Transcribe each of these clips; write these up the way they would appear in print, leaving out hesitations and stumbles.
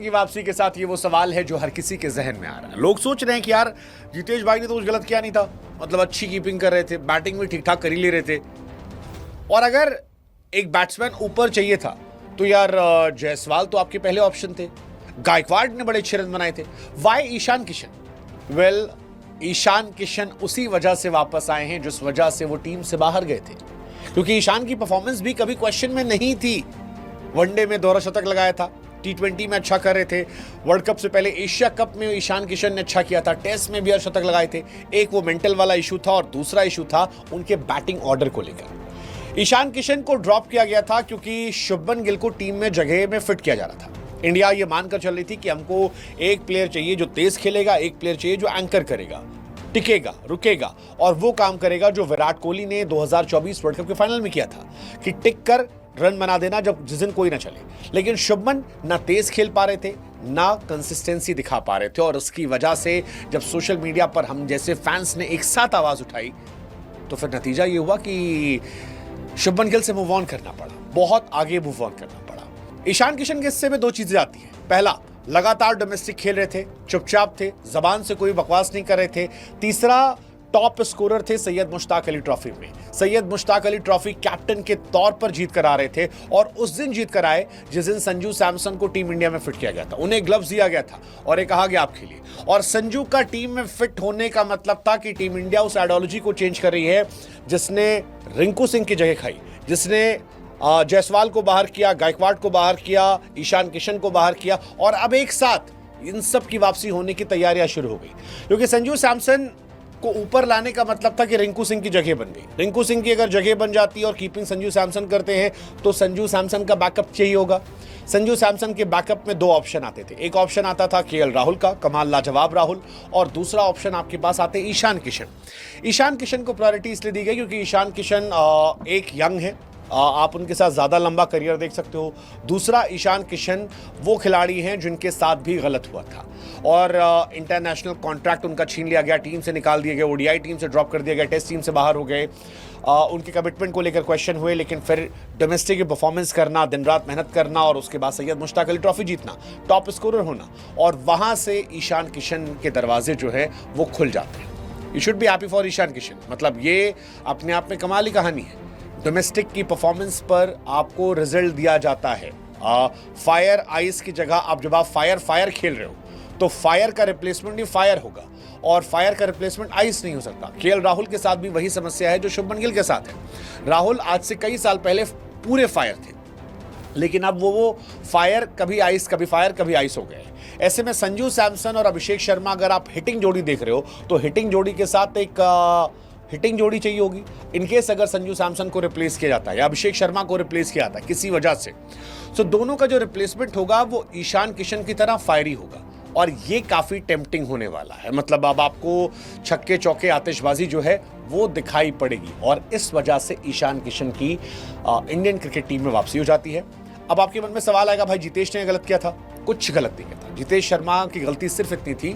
की वापसी के साथ ये वो सवाल है जो हर किसी के जहन में आ रहा है। लोग सोच रहे हैं कि यार जितेश भाई ने तो कुछ गलत किया नहीं था, मतलब अच्छी कीपिंग कर रहे थे, बैटिंग भी ठीक ठाक कर ही ले रहे थे, और अगर एक बैट्समैन ऊपर चाहिए था तो यार जायसवाल तो आपके पहले ऑप्शन थे, गायकवाड़ ने बड़े अच्छे रन बनाए थे, वाई ईशान किशन? वेल, ईशान किशन उसी वजह से वापस आए हैं जिस वजह से वो टीम से बाहर गए थे, क्योंकि ईशान की परफॉर्मेंस भी कभी क्वेश्चन में नहीं थी। वनडे में दोहरा शतक लगाया था, T20 में अच्छा कर रहे थे, वर्ल्ड कप से पहले एशिया कप में ईशान किशन ने अच्छा किया था, टेस्ट में भी शतक लगाए थे। एक वो मेंटल वाला इशू था और दूसरा इशू था उनके बैटिंग ऑर्डर को लेकर। ईशान किशन को ड्रॉप किया गया था क्योंकि शुभमन गिल को टीम में जगह में फिट किया जा रहा था। इंडिया ये मानकर चल रही थी कि हमको एक प्लेयर चाहिए जो तेज खेलेगा, एक प्लेयर चाहिए जो एंकर करेगा, टिकेगा, रुकेगा, और वो काम करेगा जो विराट कोहली ने 2024 वर्ल्ड कप के फाइनल में किया था कि टिक कर रन बना देना जब जिस दिन कोई ना चले। लेकिन शुभमन ना तेज खेल पा रहे थे, ना कंसिस्टेंसी दिखा पा रहे थे, और उसकी वजह से जब सोशल मीडिया पर हम जैसे फैंस ने एक साथ आवाज उठाई तो फिर नतीजा ये हुआ कि शुभमन गिल से मूव ऑन करना पड़ा, बहुत आगे मूव ऑन करना पड़ा। ईशान किशन के हिस्से में दो चीजें आती हैं। पहला, लगातार डोमेस्टिक खेल रहे थे, चुपचाप थे, जबान से कोई बकवास नहीं कर रहे थे। तीसरा, टॉप स्कोरर थे सैयद मुश्ताक अली ट्रॉफी में। सैयद मुश्ताक अली ट्रॉफी कैप्टन के तौर पर जीत कर आ रहे थे, और उस दिन जीत कर आए जिस दिन संजू सैमसन को टीम इंडिया में फिट किया गया था। उन्हें ग्लव्स दिया गया था और ये कहा गया आप खेलिए, और संजू का टीम में फिट होने का मतलब था कि टीम इंडिया उस आइडियोलॉजी को चेंज कर रही है जिसने रिंकू सिंह की जगह खाई, जिसने जायसवाल को बाहर किया, गायकवाड़ को बाहर किया, ईशान किशन को बाहर किया, और अब एक साथ इन सब की वापसी होने की तैयारियां शुरू हो गई। क्योंकि संजू सैमसन को ऊपर लाने का मतलब था कि रिंकू सिंह की जगह बन गई। रिंकू सिंह की अगर जगह बन जाती और कीपिंग संजू सैमसन करते हैं तो संजू सैमसन का बैकअप चाहिए होगा। संजू सैमसन के बैकअप में दो ऑप्शन आते थे। एक ऑप्शन आता था KL राहुल का, कमाल लाजवाब राहुल, और दूसरा ऑप्शन आपके पास आते ईशान किशन। ईशान किशन को प्रायोरिटी इसलिए दी गई क्योंकि ईशान किशन एक यंग है, आप उनके साथ ज़्यादा लंबा करियर देख सकते हो। दूसरा, ईशान किशन वो खिलाड़ी हैं जिनके साथ भी गलत हुआ था और इंटरनेशनल कॉन्ट्रैक्ट उनका छीन लिया गया, टीम से निकाल दिए गए, ODI टीम से ड्रॉप कर दिया गया, टेस्ट टीम से बाहर हो गए। उनके कमिटमेंट को लेकर क्वेश्चन हुए, लेकिन फिर डोमेस्टिक की परफॉर्मेंस करना, दिन रात मेहनत करना, और उसके बाद सैयद मुश्ताक अली ट्रॉफी जीतना, टॉप स्कोरर होना, और वहाँ से ईशान किशन के दरवाजे जो है वो खुल जाते हैं। You should be happy for Ishan Kishan. मतलब ये अपने आप में कमाल की कहानी है। डोमेस्टिक की परफॉर्मेंस पर आपको रिजल्ट दिया जाता है। फायर आइस की जगह अब जब आप फायर खेल रहे हो तो फायर का रिप्लेसमेंट भी फायर होगा, और फायर का रिप्लेसमेंट आइस नहीं हो सकता। KL राहुल के साथ भी वही समस्या है जो शुभमन गिल के साथ है। राहुल आज से कई साल पहले पूरे फायर थे, लेकिन अब वो फायर कभी आइस, कभी फायर, कभी आइस हो गए। ऐसे में संजू सैमसन और अभिषेक शर्मा, अगर आप हिटिंग जोड़ी देख रहे हो तो हिटिंग जोड़ी के साथ एक हिटिंग जोड़ी चाहिए होगी। इनकेस अगर संजू सैमसन को रिप्लेस किया जाता है या अभिषेक शर्मा को रिप्लेस किया जाता है किसी वजह से, तो दोनों का जो रिप्लेसमेंट होगा वो ईशान किशन की तरह फायरी होगा, और ये काफ़ी टेम्पटिंग होने वाला है। मतलब अब आपको छक्के चौके आतिशबाजी जो है वो दिखाई पड़ेगी, और इस वजह से ईशान किशन की इंडियन क्रिकेट टीम में वापसी हो जाती है। अब आपके मन में सवाल आएगा, भाई जितेश ने गलत किया था? कुछ गलत नहीं किया था। जितेश शर्मा की गलती सिर्फ इतनी थी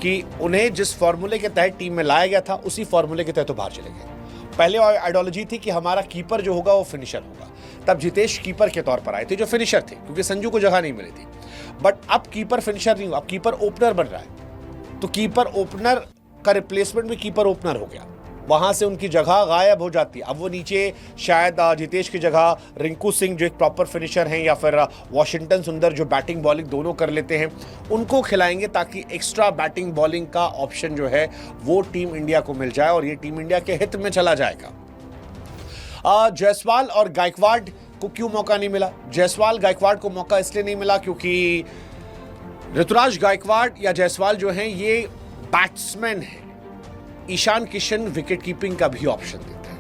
कि उन्हें जिस फॉर्मूले के तहत टीम में लाया गया था उसी फॉर्मूले के तहत तो बाहर चले गए। पहले आइडियोलॉजी थी कि हमारा कीपर जो होगा वो फिनिशर होगा, तब जितेश कीपर के तौर पर आए थे जो फिनिशर थे, क्योंकि संजू को जगह नहीं मिली थी। बट अब कीपर फिनिशर नहीं हुआ, अब कीपर ओपनर बन रहा है, तो कीपर ओपनर का रिप्लेसमेंट भी कीपर ओपनर हो गया, वहां से उनकी जगह गायब हो जाती है। अब वो नीचे शायद जितेश की जगह रिंकू सिंह जो एक प्रॉपर फिनिशर हैं, या फिर वॉशिंगटन सुंदर जो बैटिंग बॉलिंग दोनों कर लेते हैं, उनको खिलाएंगे ताकि एक्स्ट्रा बैटिंग बॉलिंग का ऑप्शन जो है वो टीम इंडिया को मिल जाए, और ये टीम इंडिया के हित में चला जाएगा। जायसवाल और गायकवाड़ को क्यों मौका नहीं मिला? जायसवाल गायकवाड़ को मौका इसलिए नहीं मिला क्योंकि ऋतुराज गायकवाड़ या जायसवाल जो हैं ये बैट्समैन हैं। ईशान किशन विकेट कीपिंग का भी ऑप्शन देता है।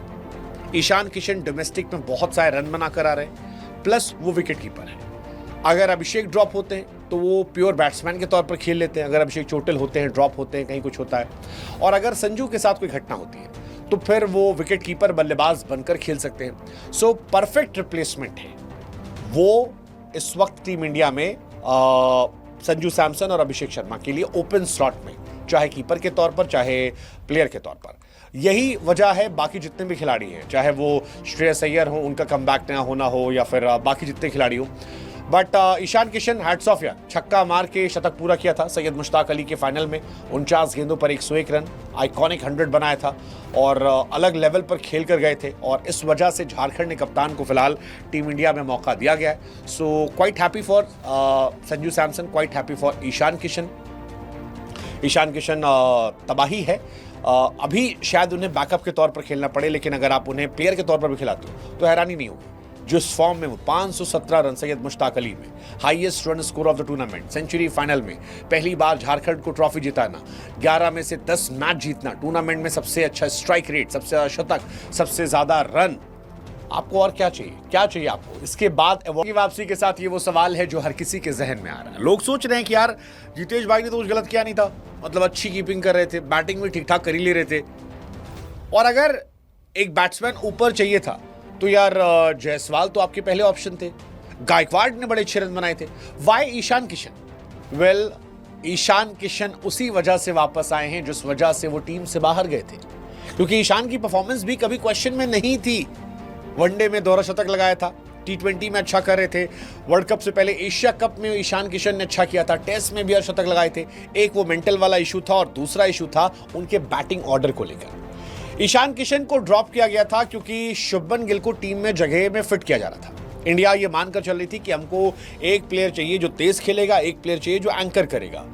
ईशान किशन डोमेस्टिक में बहुत सारे रन बनाकर आ रहे हैं, प्लस वो विकेट कीपर है। अगर अभिषेक ड्रॉप होते हैं तो वो प्योर बैट्समैन के तौर पर खेल लेते हैं, अगर अभिषेक चोटिल होते हैं, ड्रॉप होते हैं, कहीं कुछ होता है, और अगर संजू के साथ कोई घटना होती है तो फिर वो विकेट कीपर बल्लेबाज बनकर खेल सकते हैं। सो परफेक्ट रिप्लेसमेंट है वो इस वक्त टीम इंडिया में संजू सैमसन और अभिषेक शर्मा के लिए ओपन स्लॉट में, चाहे कीपर के तौर पर चाहे प्लेयर के तौर पर। यही वजह है बाकी जितने भी खिलाड़ी हैं, चाहे वो श्रेयस अय्यर हो, उनका कमबैक ना होना हो, या फिर बाकी जितने खिलाड़ी हो, but Ishan Kishan hats off यार, छक्का मार के शतक पूरा किया था सैयद मुश्ताक अली के फाइनल में। 49 गेंदों पर 101 रन, आइकॉनिक 100 बनाया था और अलग लेवल पर खेल कर गए थे और इस वजह से झारखंड ने कप्तान को फिलहाल टीम इंडिया में मौका दिया गया है। So quite happy for Sanju Samson, quite happy for Ishan Kishan. Ishan Kishan तबाही है। अभी शायद उन्हें बैकअप के तौर पर खेलना पड़े, लेकिन अगर आप उन्हें प्लेयर के तौर पर भी खिलाते हो तो हैरानी नहीं होगी। जो इस फॉर्म में वो 517 रन सैयद मुश्ताक अली में, highest run score of the tournament, century final में, पहली बार झारखंड को ट्रॉफी जिताना, 11 में से 10 मैच जीतना, टूर्नामेंट में सबसे अच्छा स्ट्राइक रेट, सबसे ज्यादा शतक, सबसे ज्यादा रन। आपको और क्या चाहिए, क्या चाहिए आपको इसके बाद? अवार्ड की वापसी के साथ ये वो सवाल है जो हर किसी के जहन में आ रहा है। लोग सोच रहे हैं कि यार जितेश भाई ने तो कुछ गलत किया नहीं था, मतलब अच्छी कीपिंग कर रहे थे, बैटिंग भी ठीक ठाक कर ही ले रहे थे, और अगर एक बैट्समैन ऊपर चाहिए था तो यार जायसवाल तो आपके पहले ऑप्शन थे, गायकवाड़ ने बड़े अच्छे रन बनाए थे, वाई ईशान किशन? वेल, ईशान किशन उसी वजह से वापस आए हैं जिस वजह से वो टीम से बाहर गए थे, क्योंकि ईशान की परफॉर्मेंस भी कभी क्वेश्चन में नहीं थी। वनडे में दोहरा शतक लगाया था, T20 में अच्छा कर रहे थे, वर्ल्ड कप से पहले एशिया कप में ईशान किशन ने अच्छा किया था, टेस्ट में भी शतक लगाए थे। एक वो मेंटल वाला इशू था और दूसरा इशू था उनके बैटिंग ऑर्डर को लेकर। ईशान किशन को ड्रॉप किया गया था क्योंकि शुभमन गिल को टीम में जगह में फिट किया जा रहा था। इंडिया ये मानकर चल रही थी कि हमको एक प्लेयर चाहिए जो तेज खेलेगा, एक प्लेयर चाहिए जो एंकर करेगा,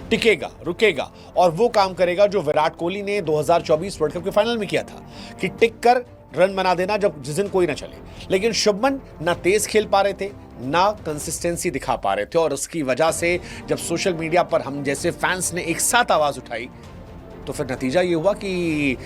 टिकेगा, रुकेगा, और वो काम करेगा जो विराट कोहली ने 2024 वर्ल्ड कप के फाइनल में किया था कि टिक कर रन बना देना जब जिस दिन कोई ना चले। लेकिन शुभमन ना तेज खेल पा रहे थे, ना कंसिस्टेंसी दिखा पा रहे थे, और उसकी वजह से जब सोशल मीडिया पर हम जैसे फैंस ने एक साथ आवाज उठाई तो फिर नतीजा ये हुआ कि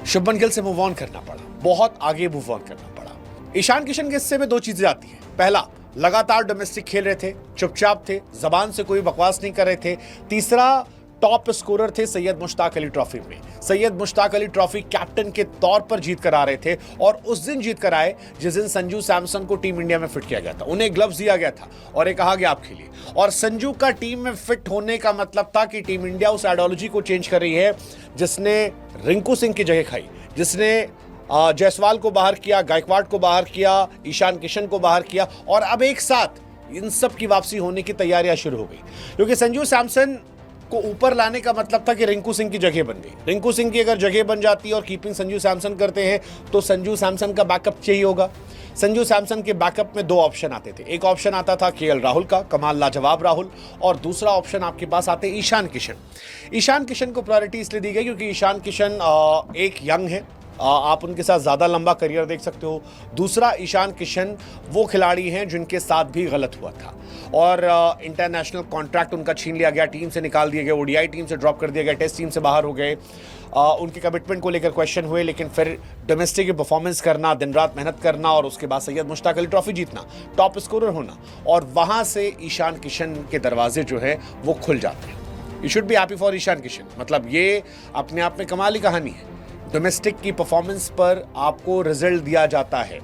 शुभमन गिल से मूव ऑन करना पड़ा, बहुत आगे मूव ऑन करना पड़ा। ईशान किशन के हिस्से में दो चीजें आती हैं। पहला, लगातार डोमेस्टिक खेल रहे थे, चुपचाप थे, जबान से कोई बकवास नहीं कर रहे थे। तीसरा, टॉप स्कोरर थे सैयद मुश्ताक अली ट्रॉफी में। सैयद मुश्ताक अली ट्रॉफी कैप्टन के तौर पर जीत कर आ रहे थे, और उस दिन जीत कर आए जिस दिन संजू सैमसन को टीम इंडिया में फिट किया गया था। उन्हें ग्लव्स दिया गया था और ये कहा गया आप खेलिए, और संजू का टीम में फिट होने का मतलब था कि टीम इंडिया उस आइडियोलॉजी को चेंज कर रही है जिसने रिंकू सिंह की जगह खाई, जिसने जायसवाल को बाहर किया, गायकवाड़ को बाहर किया, ईशान किशन को बाहर किया, और अब एक साथ इन सब की वापसी होने की तैयारियां शुरू हो गई। क्योंकि संजू सैमसन को ऊपर लाने का मतलब था कि रिंकू सिंह की जगह बन गई। रिंकू सिंह की अगर जगह बन जाती है और कीपिंग संजू सैमसन करते हैं तो संजू सैमसन का बैकअप चाहिए होगा। संजू सैमसन के बैकअप में दो ऑप्शन आते थे। एक ऑप्शन आता था केएल राहुल का, कमाल लाजवाब राहुल, और दूसरा ऑप्शन आपके पास आते ईशान किशन। ईशान किशन को प्रायोरिटी इसलिए दी गई क्योंकि ईशान किशन एक यंग है, आप उनके साथ ज़्यादा लंबा करियर देख सकते हो। दूसरा, ईशान किशन वो खिलाड़ी हैं जिनके साथ भी गलत हुआ था और इंटरनेशनल कॉन्ट्रैक्ट उनका छीन लिया गया, टीम से निकाल दिए गए, ओडीआई टीम से ड्रॉप कर दिया गया, टेस्ट टीम से बाहर हो गए। उनके कमिटमेंट को लेकर क्वेश्चन हुए, लेकिन फिर डोमेस्टिक की परफॉर्मेंस करना, दिन रात मेहनत करना, और उसके बाद सैयद मुश्ताक अली ट्रॉफी जीतना, टॉप स्कोरर होना, और वहाँ से ईशान किशन के दरवाजे जो है वो खुल जाते हैं। You should be happy for Ishan Kishan. मतलब ये अपने आप में कमाल की कहानी है। डोमेस्टिक की परफॉर्मेंस पर आपको रिजल्ट दिया जाता है।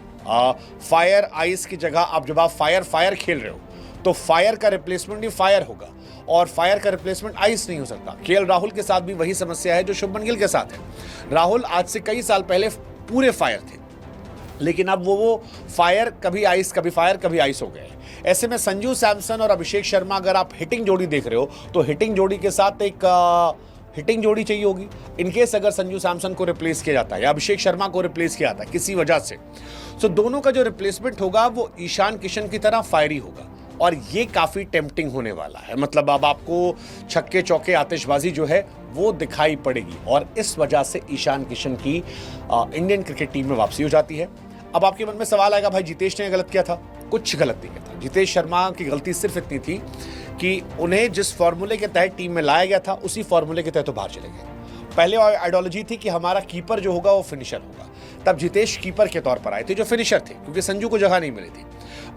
फायर आइस की जगह आप जब आप फायर खेल रहे हो तो फायर का रिप्लेसमेंट भी फायर होगा, और फायर का रिप्लेसमेंट आइस नहीं हो सकता। केएल राहुल के साथ भी वही समस्या है जो शुभमन गिल के साथ है। राहुल आज से कई साल पहले पूरे फायर थे, लेकिन अब वो फायर कभी आइस, कभी फायर, कभी आइस हो गए। ऐसे में संजू सैमसन और अभिषेक शर्मा, अगर आप हिटिंग जोड़ी देख रहे हो तो हिटिंग जोड़ी के साथ एक हिटिंग जोड़ी चाहिए होगी। इनकेस अगर संजू सैमसन को रिप्लेस किया जाता है या अभिषेक शर्मा को रिप्लेस किया जाता है किसी वजह से, तो दोनों का जो रिप्लेसमेंट होगा वो ईशान किशन की तरह फायरी होगा, और ये काफ़ी टेम्पटिंग होने वाला है। मतलब अब आपको छक्के चौके आतिशबाजी जो है वो दिखाई पड़ेगी, और इस वजह से ईशान किशन की इंडियन क्रिकेट टीम में वापसी हो जाती है। अब आपके मन में सवाल आएगा, भाई जितेश ने गलत किया था? कुछ गलत नहीं किया था। जितेश शर्मा की गलती सिर्फ इतनी थी कि उन्हें जिस फॉर्मूले के तहत टीम में लाया गया था उसी फॉर्मूले के तहत तो बाहर चले गए। पहले आइडियोलॉजी थी कि हमारा कीपर जो होगा वो फिनिशर होगा, तब जितेश कीपर के तौर पर आए थे जो फिनिशर थे, क्योंकि संजू को जगह नहीं मिली थी।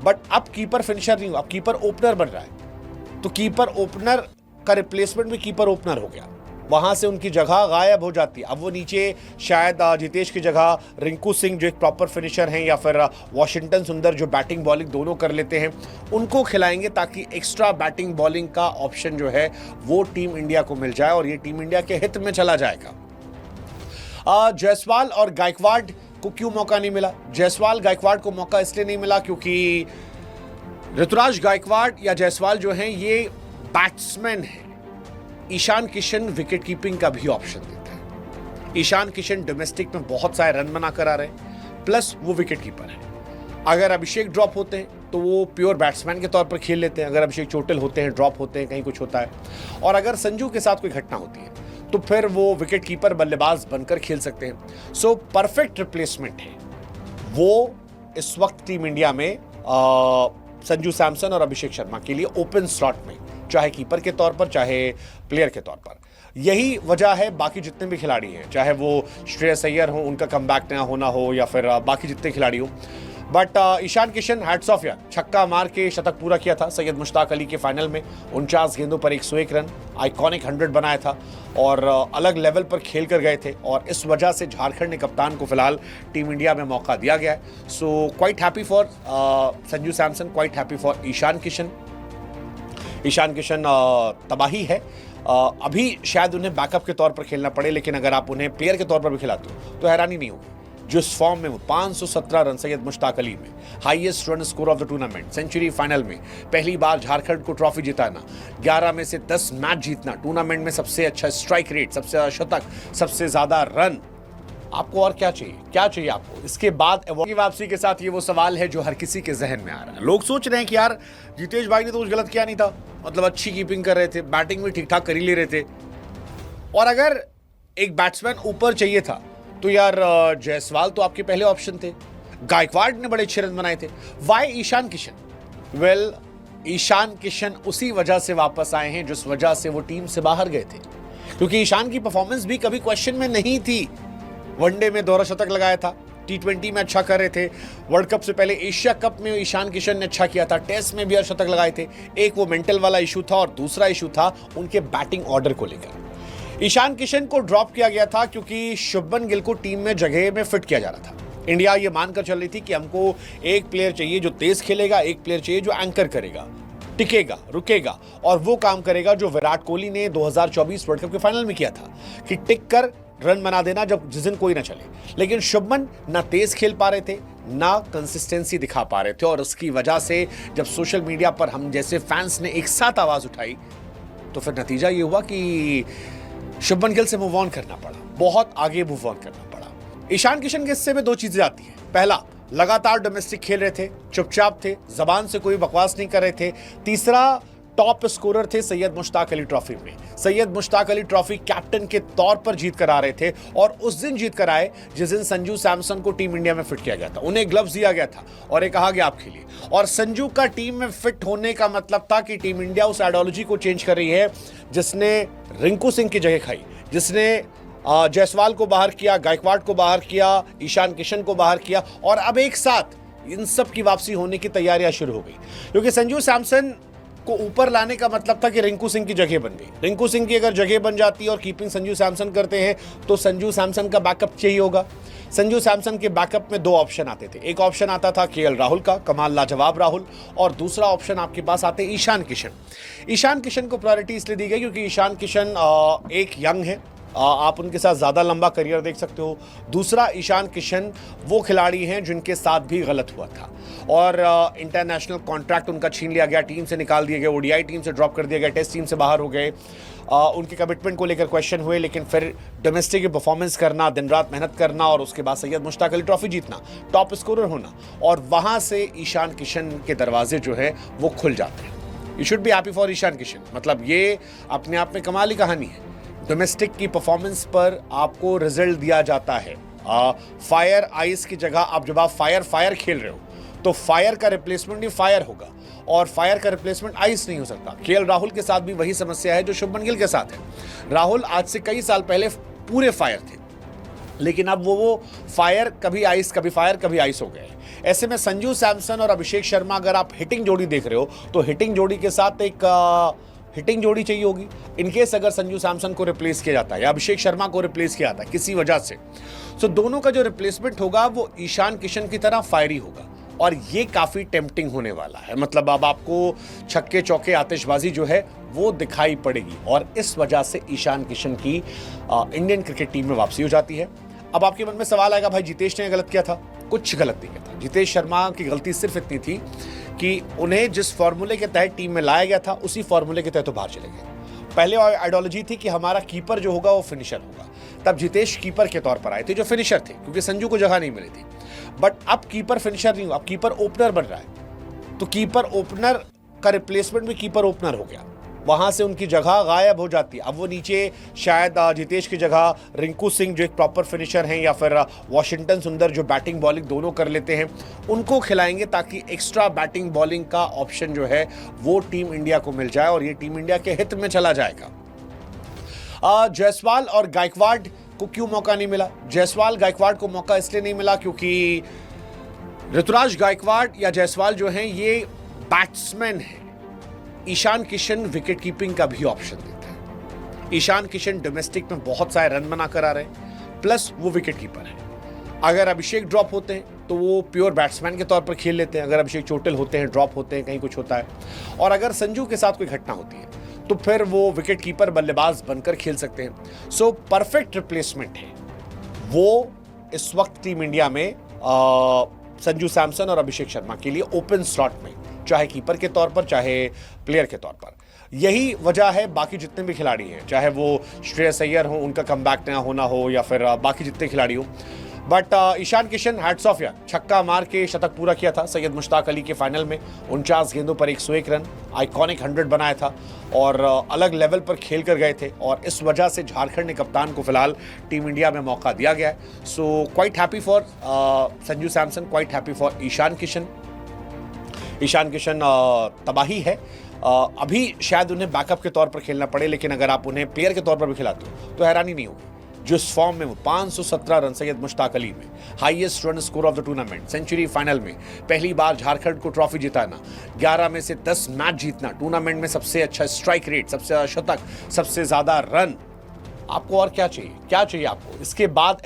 बट अब कीपर फिनिशर नहीं हुआ, अब कीपर ओपनर बन रहा है, तो कीपर ओपनर का रिप्लेसमेंट भी कीपर ओपनर हो गया, वहां से उनकी जगह गायब हो जाती है। अब वो नीचे शायद जितेश की जगह रिंकू सिंह जो एक प्रॉपर फिनिशर हैं, या फिर वॉशिंगटन सुंदर जो बैटिंग बॉलिंग दोनों कर लेते हैं, उनको खिलाएंगे ताकि एक्स्ट्रा बैटिंग बॉलिंग का ऑप्शन जो है वो टीम इंडिया को मिल जाए, और ये टीम इंडिया के हित में चला जाएगा। जायसवाल और गायकवाड़ को क्यों मौका नहीं मिला? जायसवाल गायकवाड़ को मौका इसलिए नहीं मिला क्योंकि ऋतुराज गायकवाड़ या जायसवाल जो हैं ये बैट्समैन हैं। ईशान किशन विकेट कीपिंग का भी ऑप्शन देता है। ईशान किशन डोमेस्टिक में बहुत सारे रन बनाकर आ रहे हैं, प्लस वो विकेट कीपर है। अगर अभिषेक ड्रॉप होते हैं तो वो प्योर बैट्समैन के तौर पर खेल लेते हैं। अगर अभिषेक चोटिल होते हैं, ड्रॉप होते हैं, कहीं कुछ होता है, और अगर संजू के साथ कोई घटना होती है तो फिर वो विकेट कीपर बल्लेबाज बनकर खेल सकते हैं। सो परफेक्ट रिप्लेसमेंट है वो इस वक्त टीम इंडिया में संजू सैमसन और अभिषेक शर्मा के लिए ओपन स्लॉट में, चाहे कीपर के तौर पर चाहे प्लेयर के तौर पर। यही वजह है बाकी जितने भी खिलाड़ी हैं, चाहे वो श्रेयस अय्यर हो, उनका कमबैक ना होना हो, या फिर बाकी जितने खिलाड़ी हो। But Ishan Kishan hats off यार, छक्का मार के शतक पूरा किया था सैयद मुश्ताक अली के फाइनल में। 49 गेंदों पर 101 रन, आइकॉनिक 100 बनाया था और अलग लेवल पर खेल कर गए थे, और इस वजह से झारखंड ने कप्तान को फिलहाल टीम इंडिया में मौका दिया गया है। So quite happy for Sanju Samson, quite happy for Ishan Kishan. Ishan Kishan तबाही है। अभी शायद उन्हें बैकअप के तौर पर खेलना पड़े, लेकिन अगर आप उन्हें प्लेयर के तौर पर भी खिलाते हो तो हैरानी नहीं होगी। जिस फॉर्म में 517 रन सैयद मुश्ताक अली में, highest run score of the tournament, century final में, पहली बार झारखंड को ट्रॉफी जिताना, 11 में से 10 मैच जीतना, टूर्नामेंट में सबसे अच्छा स्ट्राइक रेट, सबसे ज्यादा शतक, सबसे ज्यादा रन। आपको और क्या चाहिए? क्या चाहिए आपको इसके बाद? अवार्ड की वापसी के साथ ये वो सवाल है जो हर किसी के जहन में आ रहा है। लोग सोच रहे हैं कि यार जितेश भाई ने तो कुछ गलत किया नहीं था, मतलब अच्छी कीपिंग कर रहे थे, बैटिंग भी ठीक ठाक कर ही ले रहे थे, और अगर एक बैट्समैन ऊपर चाहिए था तो यार जायसवाल तो आपके पहले ऑप्शन थे, गायकवाड़ ने बड़े अच्छे रन बनाए थे। वाई ईशान किशन? वेल, ईशान किशन उसी वजह से वापस आए हैं जिस वजह से वो टीम से बाहर गए थे, क्योंकि ईशान की परफॉर्मेंस भी कभी क्वेश्चन में नहीं थी। वनडे में दोहरा शतक लगाया था, T20 में अच्छा कर रहे थे, वर्ल्ड कप से पहले एशिया कप में ईशान किशन ने अच्छा किया था, टेस्ट में भी शतक लगाए थे। एक वो मेंटल वाला इशू था और दूसरा इशू था उनके बैटिंग ऑर्डर को लेकर। ईशान किशन को ड्रॉप किया गया था क्योंकि शुभमन गिल को टीम में जगह में फिट किया जा रहा था। इंडिया ये मानकर चल रही थी कि हमको एक प्लेयर चाहिए जो तेज खेलेगा, एक प्लेयर चाहिए जो एंकर करेगा, टिकेगा, रुकेगा, और वो काम करेगा जो विराट कोहली ने 2024 वर्ल्ड कप के फाइनल में किया था कि टिक कर रन बना देना जब जिस दिन कोई ना चले। लेकिन शुभमन ना तेज खेल पा रहे थे, ना कंसिस्टेंसी दिखा पा रहे थे, और उसकी वजह से जब सोशल मीडिया पर हम जैसे फैंस ने एक साथ आवाज उठाई तो फिर नतीजा ये हुआ कि शुभमन गिल से मूव ऑन करना पड़ा, बहुत आगे मूव ऑन करना पड़ा। ईशान किशन के हिस्से में दो चीजें आती हैं। पहला, लगातार डोमेस्टिक खेल रहे थे, चुपचाप थे, जबान से कोई बकवास नहीं कर रहे थे। तीसरा, टॉप स्कोरर थे सैयद मुश्ताक अली ट्रॉफी में। सैयद मुश्ताक अली ट्रॉफी कैप्टन के तौर पर जीत कर आ रहे थे, और उस दिन जीत कर आए जिस दिन संजू सैमसन को टीम इंडिया में फिट किया गया था। उन्हें ग्लव्स दिया गया था और ये कहा गया आप खेलिए, और संजू का टीम में फिट होने का मतलब था कि टीम इंडिया उस आइडियोलॉजी को चेंज कर रही है जिसने रिंकू सिंह की जगह खाई, जिसने जायसवाल को बाहर किया, गायकवाड़ को बाहर किया, ईशान किशन को बाहर किया, और अब एक साथ इन सब की वापसी होने की तैयारियां शुरू हो गई। क्योंकि संजू सैमसन को ऊपर लाने का मतलब था कि रिंकू सिंह की जगह बन गई। रिंकू सिंह की अगर जगह बन जाती और कीपिंग संजू सैमसन करते हैं तो संजू सैमसन का बैकअप चाहिए होगा। संजू सैमसन के बैकअप में दो ऑप्शन आते थे। एक ऑप्शन आता था केएल राहुल का, कमाल लाजवाब राहुल, और दूसरा ऑप्शन आपके पास आते ईशान किशन। ईशान किशन को प्रायोरिटी इसलिए दी गई क्योंकि ईशान किशन एक यंग है, आप उनके साथ ज़्यादा लंबा करियर देख सकते हो। दूसरा, ईशान किशन वो खिलाड़ी हैं जिनके साथ भी गलत हुआ था और इंटरनेशनल कॉन्ट्रैक्ट उनका छीन लिया गया, टीम से निकाल दिए गए, ओडीआई टीम से ड्रॉप कर दिया गया, टेस्ट टीम से बाहर हो गए। उनके कमिटमेंट को लेकर क्वेश्चन हुए, लेकिन फिर डोमेस्टिक परफॉर्मेंस करना, दिन रात मेहनत करना, और उसके बाद सैयद मुश्ताक अली ट्रॉफी जीतना, टॉप स्कोरर होना, और वहाँ से ईशान किशन के दरवाजे जो है वो खुल जाते हैं। You should be happy for Ishan Kishan. मतलब ये अपने आप में कमाल की कहानी है। डोमेस्टिक की परफॉर्मेंस पर आपको रिजल्ट दिया जाता है। फायर आइस की जगह आप जब आप फायर खेल रहे हो तो फायर का रिप्लेसमेंट भी फायर होगा, और फायर का रिप्लेसमेंट आइस नहीं हो सकता। केएल राहुल के साथ भी वही समस्या है जो शुभमन गिल के साथ है। राहुल आज से कई साल पहले पूरे फायर थे, लेकिन अब वो फायर कभी आइस, कभी फायर, कभी आइस हो गए। ऐसे में संजू सैमसन और अभिषेक शर्मा अगर आप हिटिंग जोड़ी देख रहे हो तो हिटिंग जोड़ी के साथ एक हिटिंग जोड़ी चाहिए होगी। इनकेस अगर संजू सैमसन को रिप्लेस किया जाता है या अभिषेक शर्मा को रिप्लेस किया जाता है किसी वजह से, तो दोनों का जो रिप्लेसमेंट होगा वो ईशान किशन की तरह फायरी होगा, और ये काफी टेम्पटिंग होने वाला है। मतलब अब आपको छक्के चौके आतिशबाजी जो है वो दिखाई पड़ेगी, और इस वजह से ईशान किशन की इंडियन क्रिकेट टीम में वापसी हो जाती है। अब आपके मन में सवाल आएगा, भाई जितेश ने गलत किया था, कुछ गलत नहीं किया था। जितेश शर्मा की गलती सिर्फ इतनी थी कि उन्हें जिस फॉर्मूले के तहत टीम में लाया गया था उसी फॉर्मूले के तहत तो बाहर चले गए। पहले आइडियोलॉजी थी कि हमारा कीपर जो होगा वो फिनिशर होगा, तब जितेश कीपर के तौर पर आए थे जो फिनिशर थे, क्योंकि संजू को जगह नहीं मिली थी। बट अब कीपर फिनिशर नहीं हुआ, अब कीपर ओपनर बन रहा है, तो कीपर ओपनर का रिप्लेसमेंट भी कीपर ओपनर हो गया, वहां से उनकी जगह गायब हो जाती है। अब वो नीचे शायद जितेश की जगह रिंकू सिंह जो एक प्रॉपर फिनिशर हैं, या फिर वॉशिंगटन सुंदर जो बैटिंग बॉलिंग दोनों कर लेते हैं, उनको खिलाएंगे ताकि एक्स्ट्रा बैटिंग बॉलिंग का ऑप्शन जो है वो टीम इंडिया को मिल जाए और ये टीम इंडिया के हित में चला जाएगा। जायसवाल और गायकवाड़ को क्यों मौका नहीं मिला? जायसवाल गायकवाड़ को मौका इसलिए नहीं मिला क्योंकि ऋतुराज गायकवाड़ या जायसवाल जो हैं ये बैट्समैन हैं। ईशान किशन विकेट कीपिंग का भी ऑप्शन देता है। ईशान किशन डोमेस्टिक में बहुत सारे रन बना कर आ रहे हैं, प्लस वो विकेट कीपर है। अगर अभिषेक ड्रॉप होते हैं तो वो प्योर बैट्समैन के तौर पर खेल लेते हैं। अगर अभिषेक चोटिल होते हैं, ड्रॉप होते हैं, कहीं कुछ होता है, और अगर संजू के साथ कोई घटना होती है तो फिर वो विकेट कीपर बल्लेबाज बनकर खेल सकते हैं। सो परफेक्ट रिप्लेसमेंट है वो इस वक्त टीम इंडिया में संजू सैमसन और अभिषेक शर्मा के लिए ओपन स्लॉट में, चाहे कीपर के तौर पर चाहे प्लेयर के तौर पर। यही वजह है बाकी जितने भी खिलाड़ी हैं, चाहे वो श्रेयस अय्यर हो, उनका कमबैक ना होना हो, या फिर बाकी जितने खिलाड़ी हो। But Ishan Kishan hats off यार, छक्का मार के शतक पूरा किया था सैयद मुश्ताक अली के फाइनल में। 49 गेंदों पर 101 रन, आइकॉनिक 100 बनाया था और अलग लेवल पर खेल कर गए थे, और इस वजह से झारखंड ने कप्तान को फिलहाल टीम इंडिया में मौका दिया गया है। So quite happy for Sanju Samson, quite happy for Ishan Kishan. Ishan Kishan तबाही है, अभी शायद उन्हें बैकअप के तौर पर खेलना पड़े, लेकिन अगर आप उन्हें प्लेयर के तौर पर भी खिलाते हो तो हैरानी नहीं होगी। जिस फॉर्म में वो 517 रन सैयद मुश्ताक अली में, highest run score of the tournament, century final में, पहली बार झारखंड को ट्रॉफी जिताना, 11 में से 10 मैच जीतना, टूर्नामेंट में सबसे अच्छा स्ट्राइक रेट, सबसे ज्यादा शतक, सबसे ज्यादा रन, आपको और क्या चाहिए? क्या चाहिए आपको? इसके बाद